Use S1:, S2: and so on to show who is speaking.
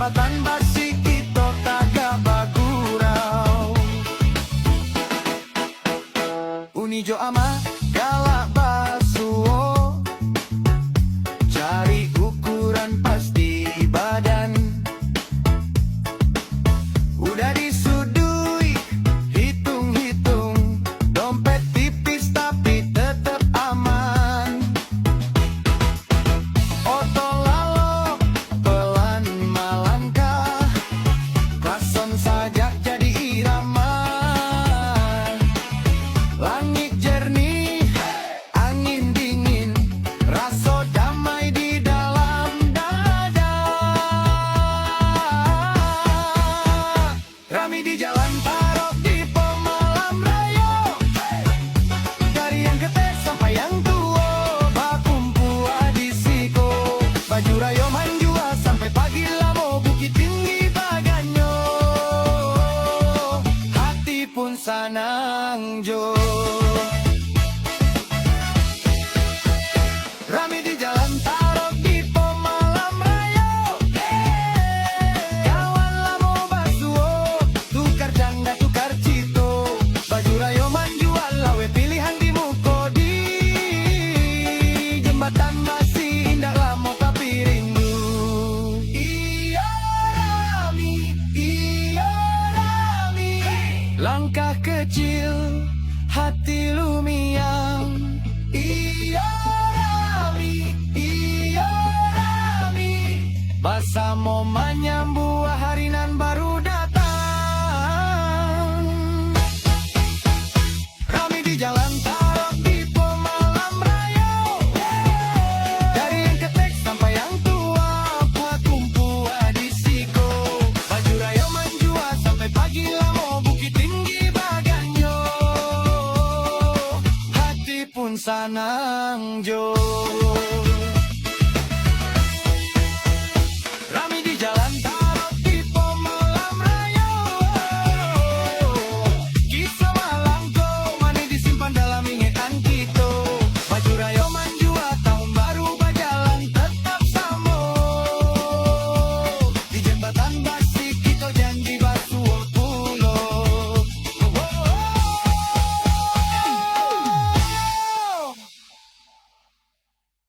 S1: jembatan basi kita kagak bagurau. Unijo ama galak basuo, cari ukuran pas di badan. Udah disudui, hitung-hitung, dompet tipis tapi tetep aman. Oto lalo, pelan melangkah, klason saja jadi irama. Langit jernih, angin dingin, rasa damai di dalam dada. Rami di jalan Tarok di Pemalam Raya, dari yang ketek sampai yang tua, bakumpua di siko. Baju rayo manjua sampai pagi lamo, Bukit Tinggi baganyo, hati pun sanang jo. Rami di jalan Tarok di Pemalam Raya, kawan lamo basuo, tukar janda tukar cito. Baju rayo manjual lawe pilihan di muko, di jembatan masih indah lamo tapi rindu. Iya Rami, langkah kecil hati lumiang. Iya Rami, basa mau menyambut harinan baru.